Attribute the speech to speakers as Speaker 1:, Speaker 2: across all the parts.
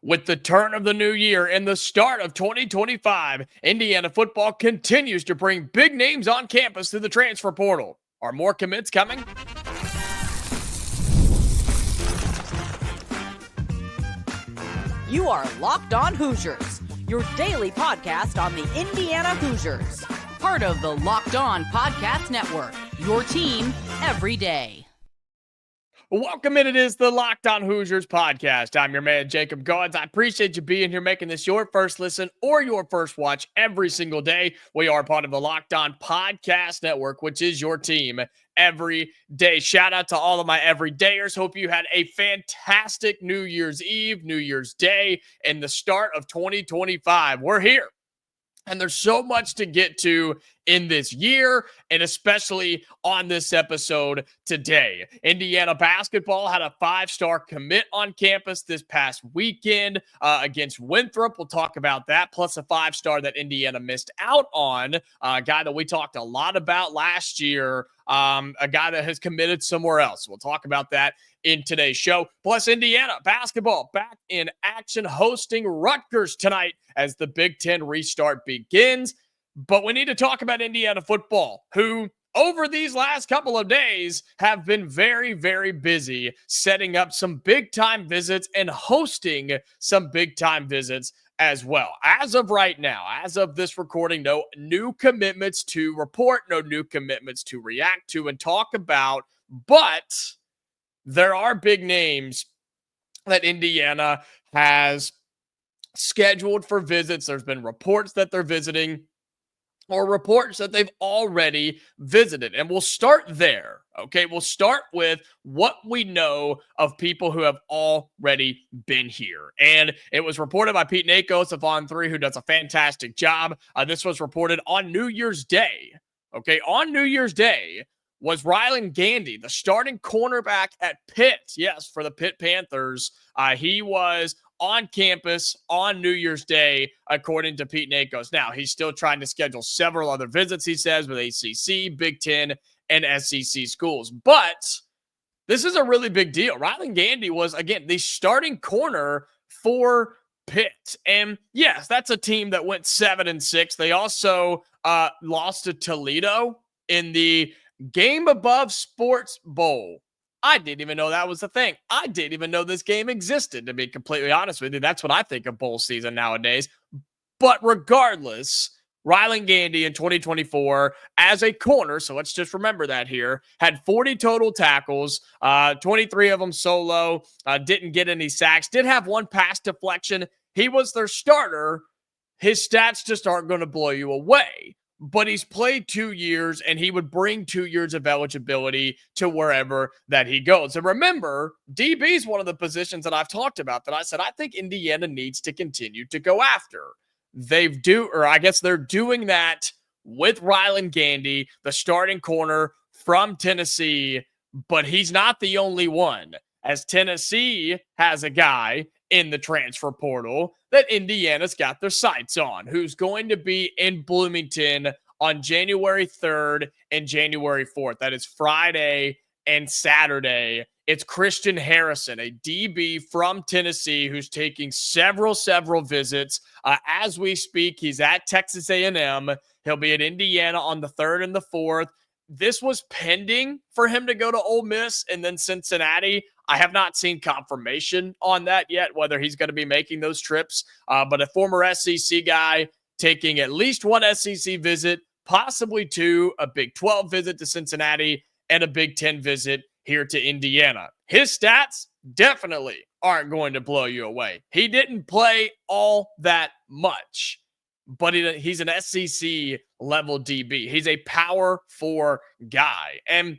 Speaker 1: With the turn of the new year and the start of 2025, Indiana football continues to bring big names on campus through the transfer portal. Are more commits coming?
Speaker 2: You are Locked On Hoosiers, your daily podcast on the Indiana Hoosiers. Part of the Locked On Podcast Network, your team every day.
Speaker 1: Welcome in. It is the Locked On Hoosiers podcast. I'm your man, Jacob Goins. I appreciate you being here, making this your first listen or your first watch every single day. We are part of the Locked On Podcast Network, which is your team every day. Shout out to all of my everydayers. Hope you had a fantastic New Year's Eve, New Year's Day, and the start of 2025. We're here. And there's so much to get to in this year, and especially on this episode today. Indiana basketball had a 5-star commit on campus this past weekend against Winthrop. We'll talk about that, plus a 5-star that Indiana missed out on, a guy that we talked a lot about last year, a guy that has committed somewhere else. We'll talk about that in today's show. Plus, Indiana basketball back in action, hosting Rutgers tonight as the Big Ten restart begins. But we need to talk about Indiana football, who over these last couple of days have been very, very busy setting up some big-time visits and hosting some big-time visits as well. As of right now, as of this recording, no new commitments to report, no new commitments to react to and talk about, but there are big names that Indiana has scheduled for visits. There's been reports that they're visiting or reports that they've already visited. And we'll start there, okay? We'll start with what we know of people who have already been here. And it was reported by Pete Nakos of On3, who does a fantastic job. This was reported on New Year's Day, okay? On New Year's Day was Rylan Gandy, the starting cornerback at Pitt. Yes, for the Pitt Panthers. He was on campus on New Year's Day, according to Pete Nakos. Now, he's still trying to schedule several other visits, he says, with ACC, Big Ten, and SEC schools. But this is a really big deal. Rylan Gandy was, again, the starting corner for Pitt. And yes, that's a team that went 7-6. They also lost to Toledo in the Game Above Sports Bowl. I didn't even know that was a thing. I didn't even know this game existed, to be completely honest with you. That's what I think of bowl season nowadays. But regardless, Rylan Gandy in 2024 as a corner, so let's just remember that here, had 40 total tackles, 23 of them solo, didn't get any sacks, did have one pass deflection. He was their starter. His stats just aren't going to blow you away. But he's played 2 years, and he would bring 2 years of eligibility to wherever that he goes. And remember, DB is one of the positions that I've talked about that I said I think Indiana needs to continue to go after. They're doing that with Rylan Gandy, the starting corner from Tennessee, but he's not the only one, as Tennessee has a guy in the transfer portal that Indiana's got their sights on, who's going to be in Bloomington on January 3rd and January 4th. That is Friday and Saturday. It's Christian Harrison, a DB from Tennessee, who's taking several visits. As we speak, he's at Texas A&M. He'll be at Indiana on the 3rd and the 4th. This was pending for him to go to Ole Miss and then Cincinnati. I have not seen confirmation on that yet, whether he's going to be making those trips. But a former SEC guy taking at least one SEC visit, possibly two, a Big 12 visit to Cincinnati, and a Big 10 visit here to Indiana. His stats definitely aren't going to blow you away. He didn't play all that much, but he's an SEC level DB. He's a power 4 guy. And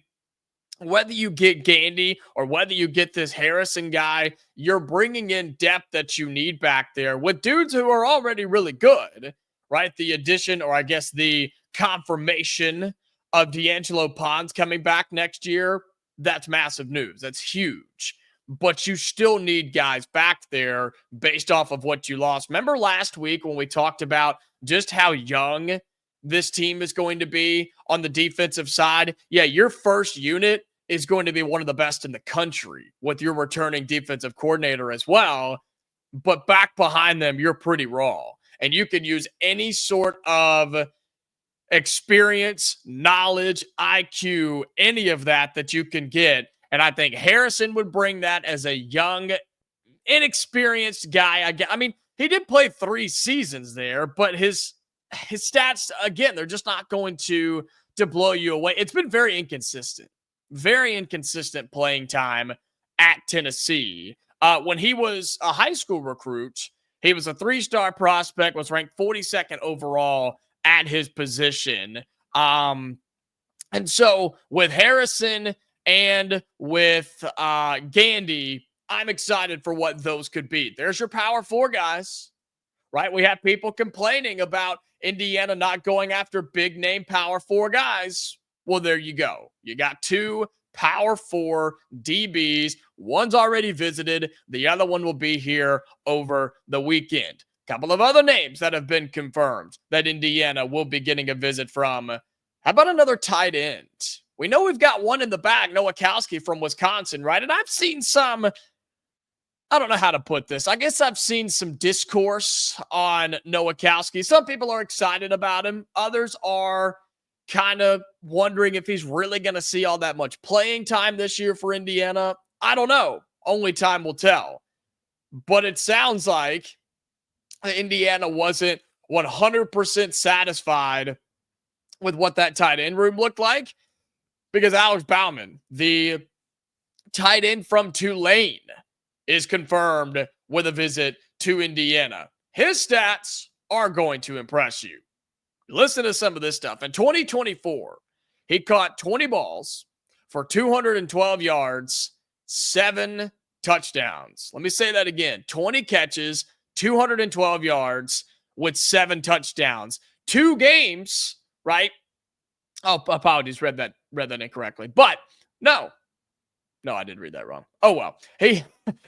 Speaker 1: whether you get Gandy or whether you get this Harrison guy, you're bringing in depth that you need back there with dudes who are already really good, right? The addition, or I guess the confirmation of D'Angelo Pons coming back next year, that's massive news. That's huge. But you still need guys back there based off of what you lost. Remember last week when we talked about just how young this team is going to be on the defensive side? Yeah, your first unit is going to be one of the best in the country with your returning defensive coordinator as well. but back behind them, you're pretty raw. And you can use any sort of experience, knowledge, IQ, any of that you can get. And I think Harrison would bring that as a young, inexperienced guy. I mean, he did play 3 seasons there, but his stats, again, they're just not going to blow you away. It's been very inconsistent playing time at Tennessee. When he was a high school recruit, he was a 3-star prospect, was ranked 42nd overall at his position. And so with Harrison and with Gandy, I'm excited for what those could be. There's your Power 4 guys, right? We have people complaining about Indiana not going after big-name Power 4 guys. Well, there you go. You got 2 Power 4 DBs. One's already visited. The other one will be here over the weekend. A couple of other names that have been confirmed that Indiana will be getting a visit from. How about another tight end? We know we've got one in the back, Nowakowski from Wisconsin, right? And I've seen some, I don't know how to put this. I guess I've seen some discourse on Nowakowski. Some people are excited about him. Others are kind of wondering if he's really going to see all that much playing time this year for Indiana. I don't know. Only time will tell. But it sounds like Indiana wasn't 100% satisfied with what that tight end room looked like, because Alex Bauman, the tight end from Tulane, is confirmed with a visit to Indiana. His stats are going to impress you. Listen to some of this stuff. In 2024, he caught 20 balls for 212 yards, 7 touchdowns. Let me say that again. 20 catches, 212 yards with 7 touchdowns. 2 games, right? Oh, apologies. Read that incorrectly. But no, I did read that wrong. Oh, well.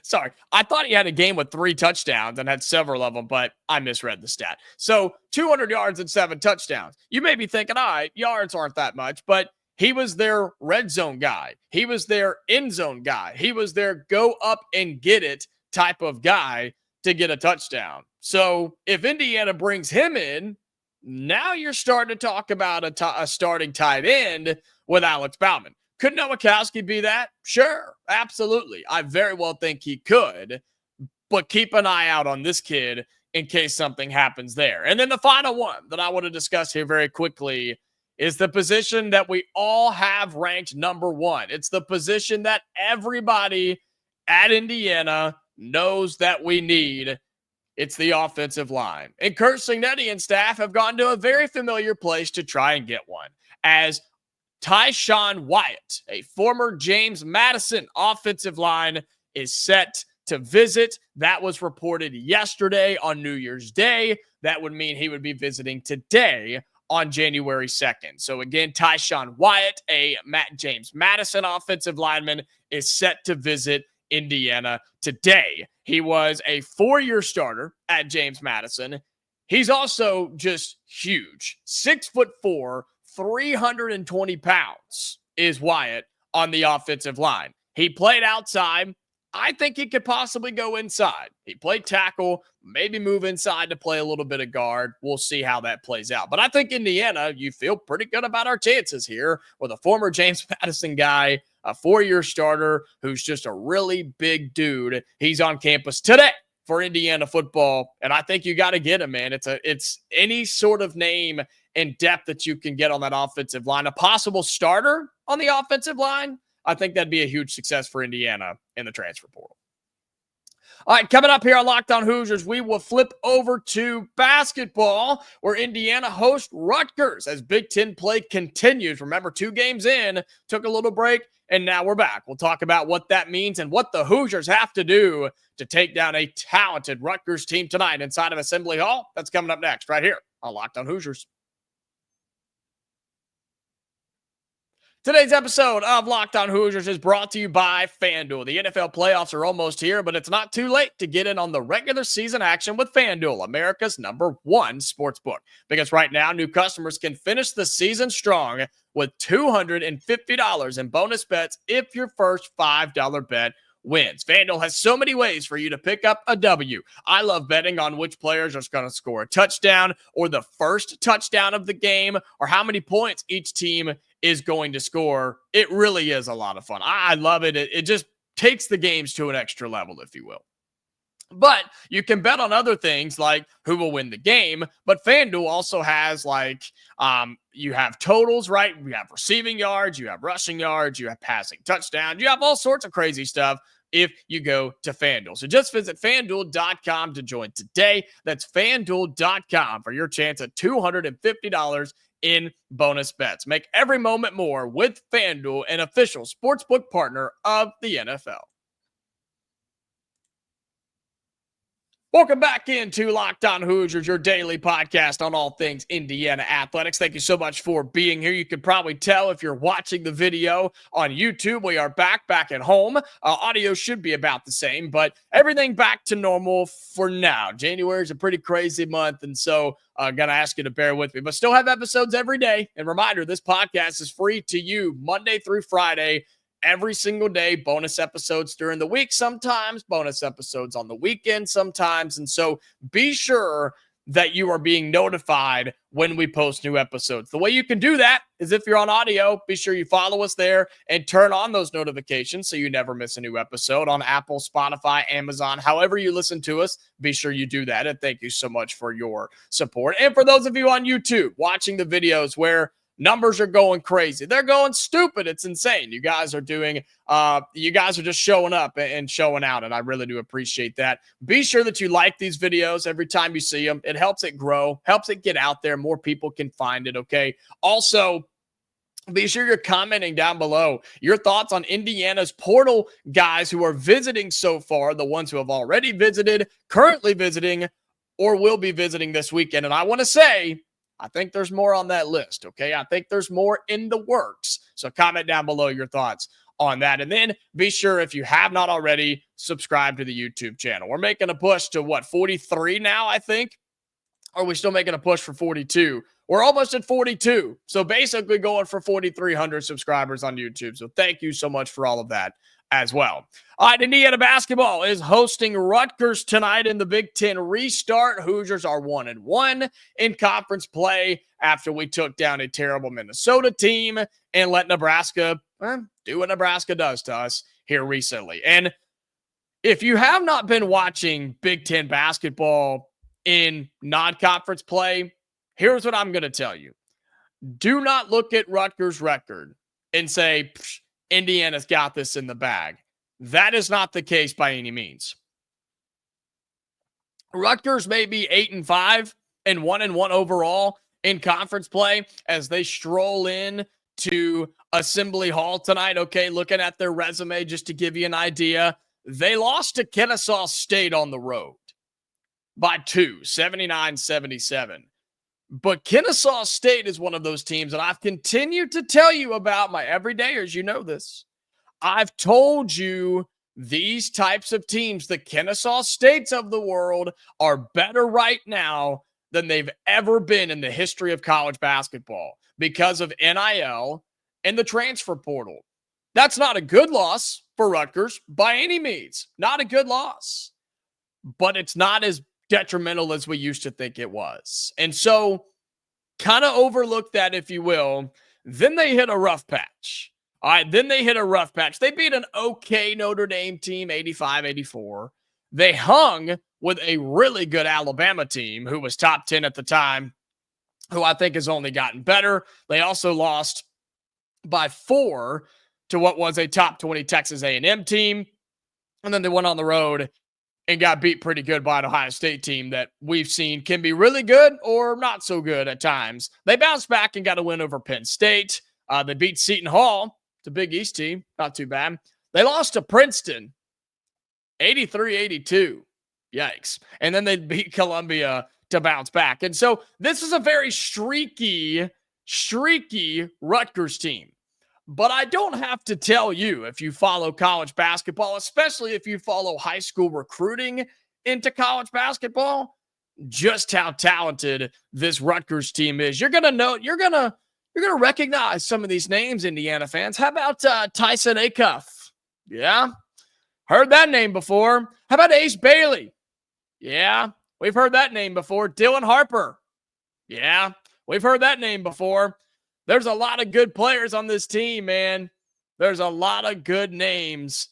Speaker 1: Sorry. I thought he had a game with 3 touchdowns and had several of them, but I misread the stat. So 200 yards and 7 touchdowns. You may be thinking, all right, yards aren't that much, but he was their red zone guy. He was their end zone guy. He was their go up and get it type of guy to get a touchdown. So if Indiana brings him in, now you're starting to talk about a starting tight end with Alex Bauman. Could Nowakowski be that? Sure, absolutely. I very well think he could, but keep an eye out on this kid in case something happens there. And then the final one that I want to discuss here very quickly is the position that we all have ranked number 1. It's the position that everybody at Indiana knows that we need. It's the offensive line. And Kurt Cignetti and staff have gone to a very familiar place to try and get one, as Tyshawn Wyatt, a former James Madison offensive line, is set to visit. That was reported yesterday on New Year's Day. That would mean he would be visiting today on January 2nd. So again, Tyshawn Wyatt, a James Madison offensive lineman, is set to visit Indiana today. He was a 4-year starter at James Madison. He's also just huge. 6'4", 320 pounds is Wyatt on the offensive line. He played outside. I think he could possibly go inside. He played tackle, maybe move inside to play a little bit of guard. We'll see how that plays out. But I think Indiana, you feel pretty good about our chances here with a former James Madison guy, a 4-year starter who's just a really big dude. He's on campus today for Indiana football, and I think you got to get him, man. It's any sort of name and depth that you can get on that offensive line. A possible starter on the offensive line, I think that'd be a huge success for Indiana in the transfer portal. All right, coming up here on Locked On Hoosiers, we will flip over to basketball, where Indiana hosts Rutgers as Big Ten play continues. Remember, 2 games in, took a little break, and now we're back. We'll talk about what that means and what the Hoosiers have to do to take down a talented Rutgers team tonight inside of Assembly Hall. That's coming up next right here on Locked On Hoosiers. Today's episode of Locked On Hoosiers is brought to you by FanDuel. The NFL playoffs are almost here, but it's not too late to get in on the regular season action with FanDuel, America's #1 sportsbook. Because right now, new customers can finish the season strong with $250 in bonus bets if your first $5 bet wins. FanDuel has so many ways for you to pick up a W. I love betting on which players are going to score a touchdown or the first touchdown of the game or how many points each team is going to score. It really is a lot of fun. I love it. It just takes the games to an extra level, if you will. But you can bet on other things like who will win the game. But FanDuel also has you have totals, right? You have receiving yards, you have rushing yards, you have passing touchdowns, you have all sorts of crazy stuff if you go to FanDuel. So just visit FanDuel.com to join today. That's FanDuel.com for your chance at $250 in bonus bets. Make every moment more with FanDuel, an official sportsbook partner of the NFL. Welcome back into Locked On Hoosiers, your daily podcast on all things Indiana athletics. Thank you so much for being here. You can probably tell if you're watching the video on YouTube, we are back at home. Audio should be about the same, but everything back to normal for now. January is a pretty crazy month, and so I'm going to ask you to bear with me, but still have episodes every day. And reminder, this podcast is free to you Monday through Friday, every single day, bonus episodes during the week sometimes, bonus episodes on the weekend sometimes. And so be sure that you are being notified when we post new episodes. The way you can do that is if you're on audio, be sure you follow us there and turn on those notifications so you never miss a new episode on Apple, Spotify, Amazon, however you listen to us. Be sure you do that. And thank you so much for your support. And for those of you on YouTube watching the videos where numbers are going crazy, they're going stupid, it's insane. You guys are just showing up and showing out, and I really do appreciate that. Be sure that you like these videos every time you see them. It helps it grow, helps it get out there. More people can find it, okay? Also, be sure you're commenting down below your thoughts on Indiana's portal guys who are visiting so far, the ones who have already visited, currently visiting, or will be visiting this weekend. And I want to say, I think there's more on that list, okay? I think there's more in the works. So comment down below your thoughts on that. And then be sure, if you have not already, subscribe to the YouTube channel. We're making a push to 43 now, I think? Or are we still making a push for 42? We're almost at 42. So basically going for 4,300 subscribers on YouTube. So thank you so much for all of that as well. All right, Indiana basketball is hosting Rutgers tonight in the Big Ten restart. Hoosiers are 1-1 in conference play after we took down a terrible Minnesota team and let Nebraska do what Nebraska does to us here recently. And if you have not been watching Big Ten basketball in non-conference play, here's what I'm going to tell you. Do not look at Rutgers' record and say, Indiana's got this in the bag. That is not the case by any means. Rutgers may be 8-5 and 1-1 overall in conference play as they stroll in to Assembly Hall tonight. Okay, looking at their resume just to give you an idea, they lost to Kennesaw State on the road by 2, 79-77. But Kennesaw State is one of those teams that I've continued to tell you about, my everydayers. You know this. I've told you these types of teams, the Kennesaw States of the world, are better right now than they've ever been in the history of college basketball because of NIL and the transfer portal. That's not a good loss for Rutgers by any means. Not a good loss. But it's not as detrimental as we used to think it was. And so kind of overlook that, if you will. Then they hit a rough patch. All right, then they hit a rough patch. They beat an okay Notre Dame team, 85-84. They hung with a really good Alabama team who was top 10 at the time, who I think has only gotten better. They also lost by 4 to what was a top 20 Texas A&M team. And then they went on the road and got beat pretty good by an Ohio State team that we've seen can be really good or not so good at times. They bounced back and got a win over Penn State. They beat Seton Hall. It's a Big East team. Not too bad. They lost to Princeton, 83-82. Yikes. And then they beat Columbia to bounce back. And so this is a very streaky Rutgers team. But I don't have to tell you, if you follow college basketball, especially if you follow high school recruiting into college basketball, just how talented this Rutgers team is. You're going to know, you're going to recognize some of these names, Indiana fans. How about Tyson Acuff? Yeah. Heard that name before. How about Ace Bailey? Yeah, we've heard that name before. Dylan Harper? Yeah, we've heard that name before. There's a lot of good players on this team, man. There's a lot of good names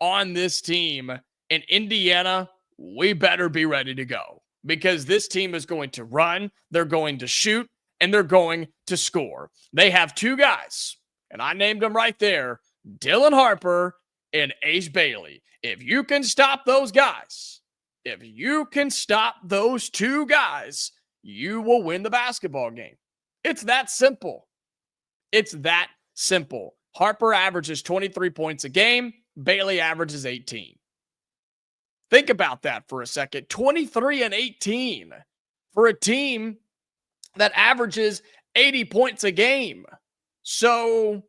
Speaker 1: on this team. In Indiana, we better be ready to go because this team is going to run, they're going to shoot, and they're going to score. They have two guys, and I named them right there, Dylan Harper and Ace Bailey. If you can stop those guys, if you can stop those two guys, you will win the basketball game. It's that simple. It's that simple. Harper averages 23 points a game. Bailey averages 18. Think about that for a second. 23 and 18 for a team that averages 80 points a game. So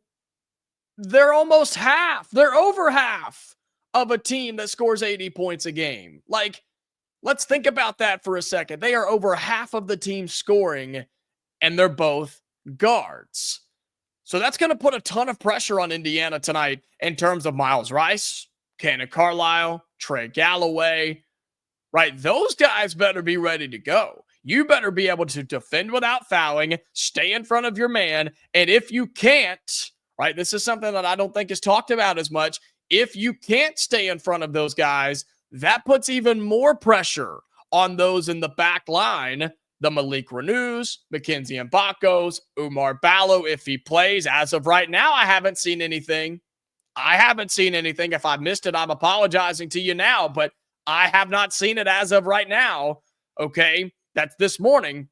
Speaker 1: they're almost half. They're over half of a team that scores 80 points a game. Like, let's think about that for a second. They are over half of the team scoring, and they're both guards. So that's going to put a ton of pressure on Indiana tonight in terms of Miles Rice, Cannon Carlisle, Trey Galloway, right? Those guys better be ready to go. You better be able to defend without fouling, stay in front of your man, and if you can't, right, this is something that I don't think is talked about as much. If you can't stay in front of those guys, that puts even more pressure on those in the back line. The Malik Renews, Mackenzie Mbakos, Umar Ballo, if he plays. As of right now, I haven't seen anything. If I missed it, I'm apologizing to you now, but I have not seen it as of right now. Okay, that's this morning.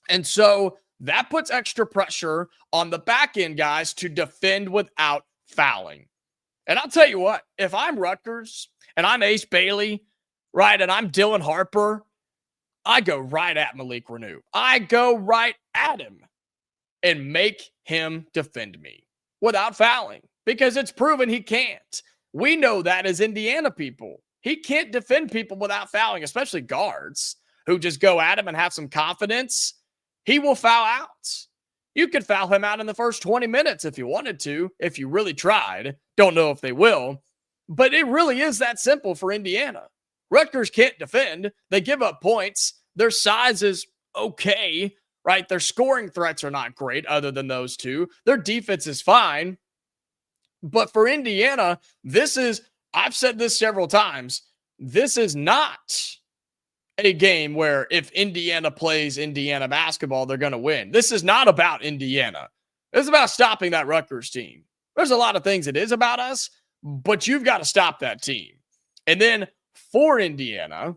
Speaker 1: And so that puts extra pressure on the back end guys to defend without fouling. And I'll tell you what, if I'm Rutgers and I'm Ace Bailey, right, and I'm Dylan Harper, I go right at Malik Renew. I go right at him and make him defend me without fouling because it's proven he can't. We know that as Indiana people. He can't defend people without fouling, especially guards who just go at him and have some confidence. He will foul out. You could foul him out in the first 20 minutes if you wanted to, if you really tried. Don't know if they will, but it really is that simple for Indiana. Rutgers can't defend. They give up points. Their size is okay, right? Their scoring threats are not great other than those two. Their defense is fine. But for Indiana, I've said this several times, this is not a game where if Indiana plays Indiana basketball, they're going to win. This is not about Indiana. It's about stopping that Rutgers team. There's a lot of things it is about us, but you've got to stop that team. And then for Indiana,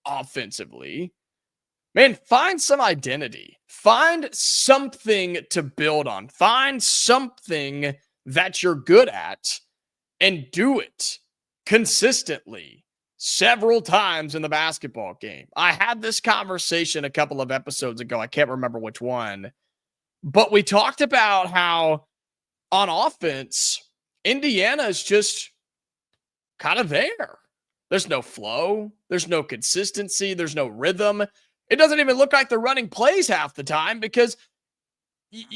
Speaker 1: offensively, man, find some identity. Find something to build on. Find something that you're good at and do it consistently several times in the basketball game. I had this conversation a couple of episodes ago. I can't remember which one, but we talked about how on offense, Indiana is just kind of there. There's no flow. There's no consistency. There's no rhythm. It doesn't even look like they're running plays half the time because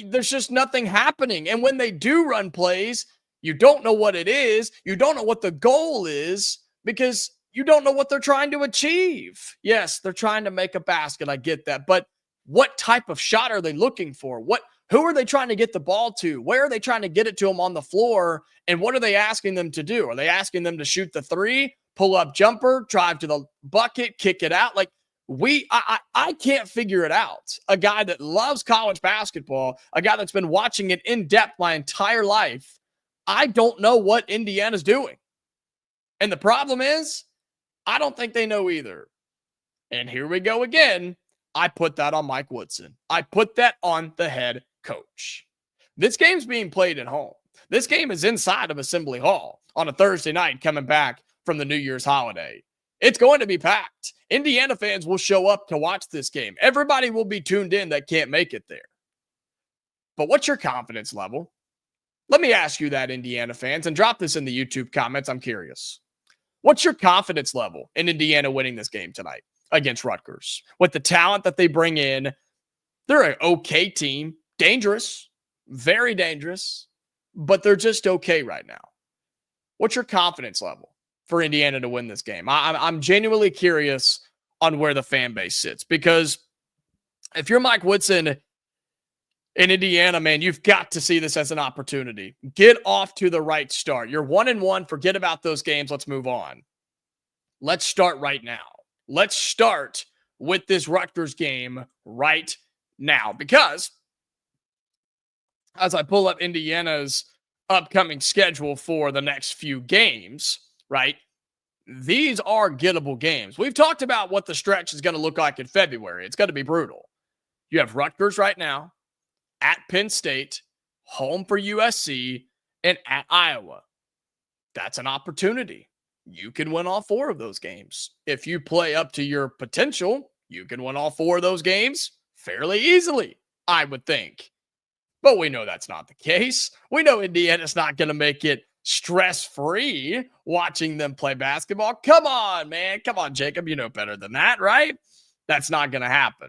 Speaker 1: there's just nothing happening. And when they do run plays, you don't know what it is. You don't know what the goal is because you don't know what they're trying to achieve. Yes, they're trying to make a basket. I get that. But what type of shot are they looking for? Who are they trying to get the ball to? Where are they trying to get it to them on the floor? And what are they asking them to do? Are they asking them to shoot the three, pull up jumper, drive to the bucket, kick it out? Like I can't figure it out. A guy that loves college basketball, a guy that's been watching it in depth my entire life, I don't know what Indiana's doing. And the problem is, I don't think they know either. And here we go again. I put that on Mike Woodson. I put that on the head coach. This game's being played at home. This game is inside of Assembly Hall on a Thursday night coming back from the New Year's holiday. It's going to be packed. Indiana fans will show up to watch this game. Everybody will be tuned in that can't make it there. But what's your confidence level? Let me ask you that, Indiana fans, and drop this in the YouTube comments. I'm curious. What's your confidence level in Indiana winning this game tonight against Rutgers? With the talent that they bring in, they're an okay team. Dangerous, very dangerous, but they're just okay right now. What's your confidence level for Indiana to win this game. I'm genuinely curious on where the fan base sits, because if you're Mike Woodson in Indiana, man, you've got to see this as an opportunity. Get off to the right start. You're 1-1. Forget about those games. Let's move on. Let's start right now. Let's start with this Rutgers game right now, because as I pull up Indiana's upcoming schedule for the next few games, right, these are gettable games. We've talked about what the stretch is going to look like in February. It's going to be brutal. You have Rutgers right now, at Penn State, home for USC, and at Iowa. That's an opportunity. You can win all 4 of those games. If you play up to your potential, you can win all 4 of those games fairly easily, I would think. But we know that's not the case. We know Indiana's not going to make it stress-free watching them play basketball. Come on, man. Come on, Jacob. You know better than that, right? That's not going to happen.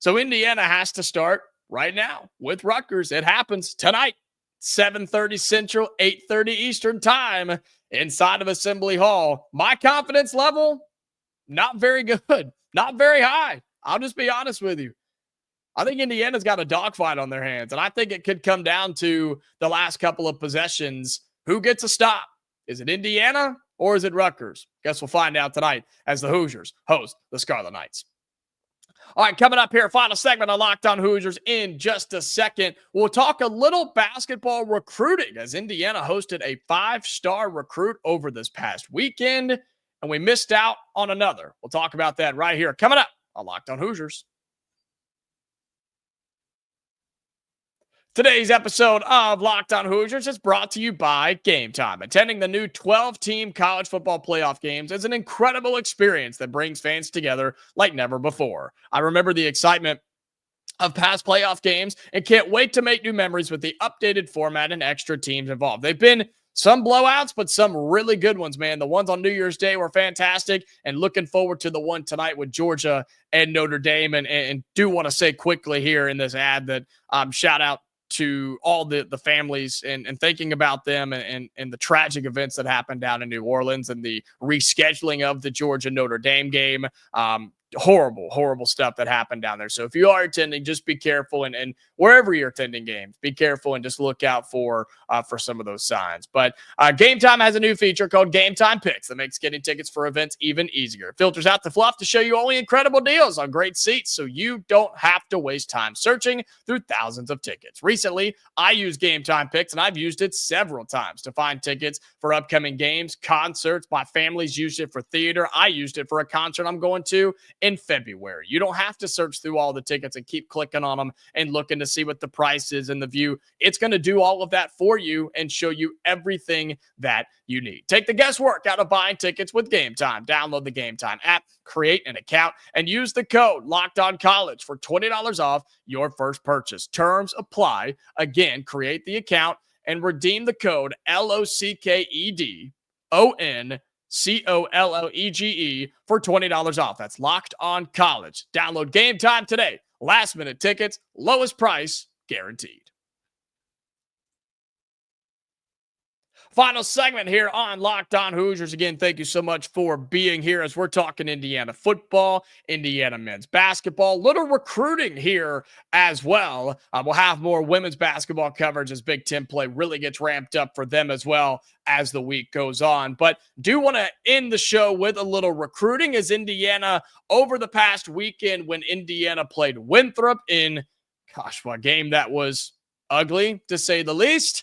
Speaker 1: So Indiana has to start right now with Rutgers. It happens tonight, 7:30 Central, 8:30 Eastern time inside of Assembly Hall. My confidence level, not very good, not very high. I'll just be honest with you. I think Indiana's got a dogfight on their hands, and I think it could come down to the last couple of possessions. Who gets a stop? Is it Indiana or is it Rutgers? Guess we'll find out tonight as the Hoosiers host the Scarlet Knights. All right, coming up here, final segment of Locked On Hoosiers in just a second. We'll talk a little basketball recruiting as Indiana hosted a 5-star recruit over this past weekend, and we missed out on another. We'll talk about that right here, coming up on Locked On Hoosiers. Today's episode of Locked On Hoosiers is brought to you by Game Time. Attending the new 12-team college football playoff games is an incredible experience that brings fans together like never before. I remember the excitement of past playoff games and can't wait to make new memories with the updated format and extra teams involved. They've been some blowouts, but some really good ones, man. The ones on New Year's Day were fantastic, and looking forward to the one tonight with Georgia and Notre Dame. And do want to say quickly here in this ad that shout out to all the families and thinking about them and the tragic events that happened down in New Orleans and the rescheduling of the Georgia Notre Dame game. Horrible stuff that happened down there. So if you are attending, just be careful, and wherever you're attending games, be careful and just look out for some of those signs. But Game Time has a new feature called Game Time Picks that makes getting tickets for events even easier. It filters out the fluff to show you only incredible deals on great seats, so you don't have to waste time searching through thousands of tickets. Recently, I used Game Time Picks, and I've used it several times to find tickets for upcoming games, concerts. My family's used it for theater. I used it for a concert I'm going to in February. You don't have to search through all the tickets and keep clicking on them and looking to see what the price is and the view. It's going to do all of that for you and show you everything that you need. Take the guesswork out of buying tickets with Game Time. Download the Game Time app, create an account, and use the code LOCKEDONCollege for $20 off your first purchase. Terms apply. Again, create the account and redeem the code LOCKEDON COLLEGE for $20 off. That's Locked On College. Download Game Time today. Last minute tickets, lowest price guaranteed. Final segment here on Locked On Hoosiers. Again, thank you so much for being here as we're talking Indiana football, Indiana men's basketball, little recruiting here as well. We'll have more women's basketball coverage as Big Ten play really gets ramped up for them as well as the week goes on. But do want to end the show with a little recruiting as Indiana over the past weekend when Indiana played Winthrop in, a game that was ugly to say the least.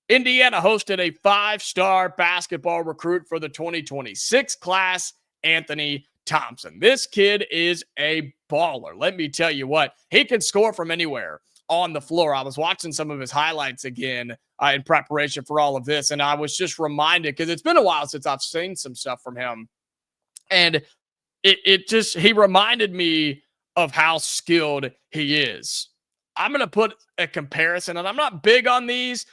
Speaker 1: Indiana hosted a 5-star basketball recruit for the 2026 class, Anthony Thompson. This kid is a baller. Let me tell you what, he can score from anywhere on the floor. I was watching some of his highlights again in preparation for all of this, and I was just reminded, because it's been a while since I've seen some stuff from him, and he reminded me of how skilled he is. I'm going to put a comparison, and I'm not big on these,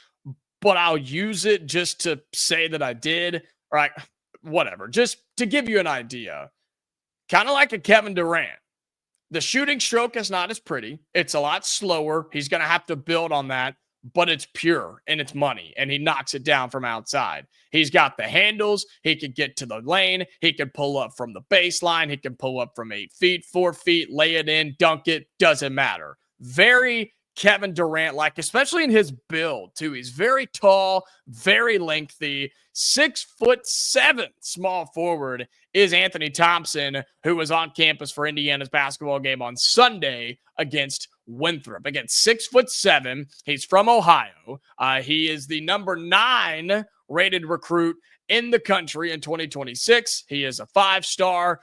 Speaker 1: but I'll use it just to say that I did, right? Whatever, just to give you an idea. Kind of like a Kevin Durant. The shooting stroke is not as pretty. It's a lot slower. He's going to have to build on that. but it's pure and it's money, and he knocks it down from outside. He's got the handles. He could get to the lane. He could pull up from the baseline. He can pull up from 8 feet, 4 feet, lay it in, dunk it. Doesn't matter. Very Kevin Durant-like, especially in his build, too. He's very tall, very lengthy, 6'7" small forward is Anthony Thompson, who was on campus for Indiana's basketball game on Sunday against Winthrop. Again, 6'7". He's from Ohio. He is the number 9 rated recruit in the country in 2026. He is a 5-star,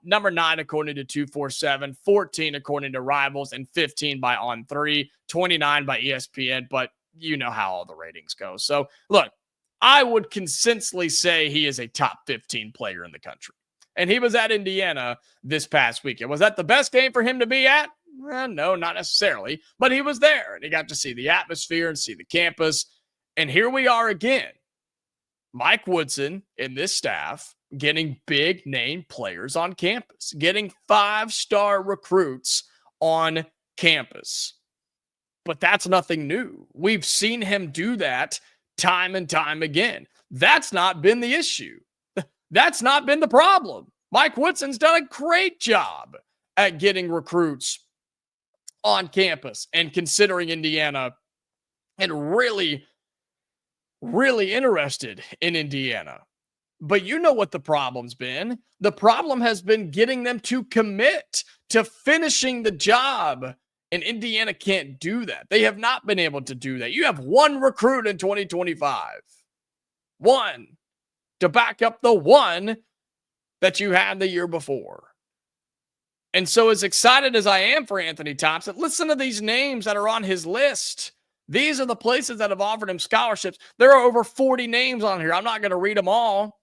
Speaker 1: number 9 according to 247, 14 according to Rivals, and 15 by On3, 29 by ESPN. But you know how all the ratings go. So look, I would consistently say he is a top 15 player in the country. And he was at Indiana this past weekend. Was that the best game for him to be at? No, not necessarily. But he was there, and he got to see the atmosphere and see the campus. And here we are again. Mike Woodson and this staff getting big name players on campus, getting 5-star recruits on campus. But that's nothing new. We've seen him do that time and time again. That's not been the issue. That's not been the problem. Mike Woodson's done a great job at getting recruits on campus and considering Indiana and really interested in Indiana. But you know what the problem's been. The problem has been getting them to commit to finishing the job. And Indiana can't do that. They have not been able to do that. You have 1 recruit in 2025. 1 to back up the 1 that you had the year before. And so as excited as I am for Anthony Thompson, listen to these names that are on his list. These are the places that have offered him scholarships. There are over 40 names on here. I'm not going to read them all.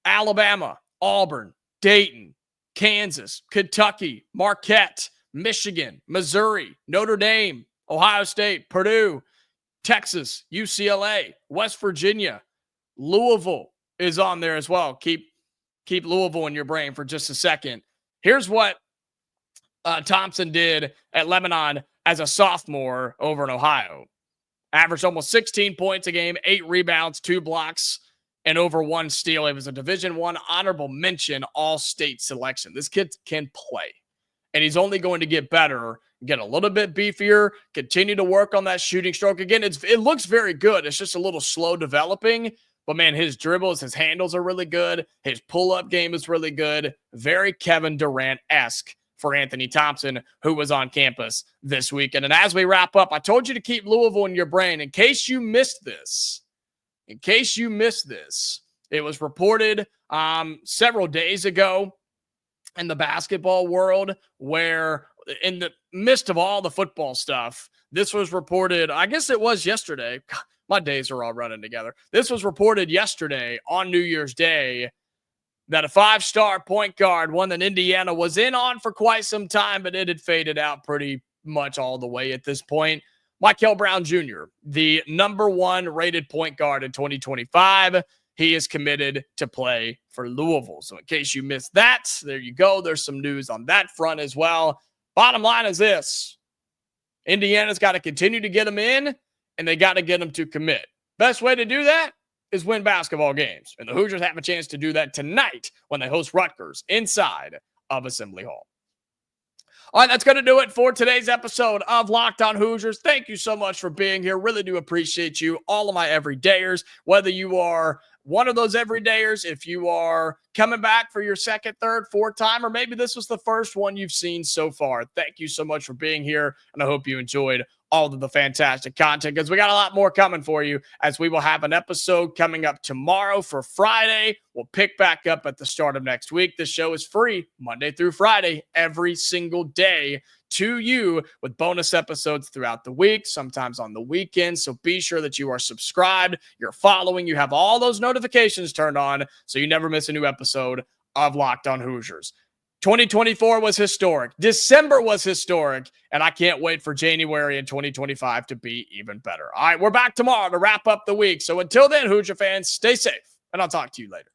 Speaker 1: Alabama, Auburn, Dayton, Kansas, Kentucky, Marquette, Michigan, Missouri, Notre Dame, Ohio State, Purdue, Texas, UCLA, West Virginia, Louisville is on there as well. Keep Louisville in your brain for just a second. Here's what Thompson did at Lebanon as a sophomore over in Ohio. Averaged almost 16 points a game, 8 rebounds, 2 blocks, and over 1 steal. It was a Division I honorable mention all-state selection. This kid can play. And he's only going to get better, get a little bit beefier, continue to work on that shooting stroke. Again, it looks very good. It's just a little slow developing. But, man, his dribbles, his handles are really good. His pull-up game is really good. Very Kevin Durant-esque for Anthony Thompson, who was on campus this weekend. And as we wrap up, I told you to keep Louisville in your brain. In case you missed this, it was reported several days ago in the basketball world where in the midst of all the football stuff, this was reported, I guess it was yesterday. God, my days are all running together. This was reported yesterday on New Year's Day that a 5-star point guard, one that Indiana was in on for quite some time, but it had faded out pretty much all the way at this point. Mikel Brown Jr., the number 1 rated point guard in 2025, he is committed to play for Louisville. So in case you missed that, there you go. There's some news on that front as well. Bottom line is this. Indiana's got to continue to get them in, and they got to get them to commit. Best way to do that is win basketball games. And the Hoosiers have a chance to do that tonight when they host Rutgers inside of Assembly Hall. All right, that's going to do it for today's episode of Locked On Hoosiers. Thank you so much for being here. Really do appreciate you, all of my everydayers, whether you are one of those everydayers, if you are coming back for your second, third, fourth time, or maybe this was the first one you've seen so far. Thank you so much for being here, and I hope you enjoyed all of the fantastic content because we got a lot more coming for you as we will have an episode coming up tomorrow for Friday. We'll pick back up at the start of next week. This show is free Monday through Friday, every single day to you with bonus episodes throughout the week, sometimes on the weekend. So be sure that you are subscribed, you're following, you have all those notifications turned on so you never miss a new episode of Locked On Hoosiers. 2024 was historic. December was historic. And I can't wait for January in 2025 to be even better. All right, we're back tomorrow to wrap up the week. So until then, Hoosier fans, stay safe. And I'll talk to you later.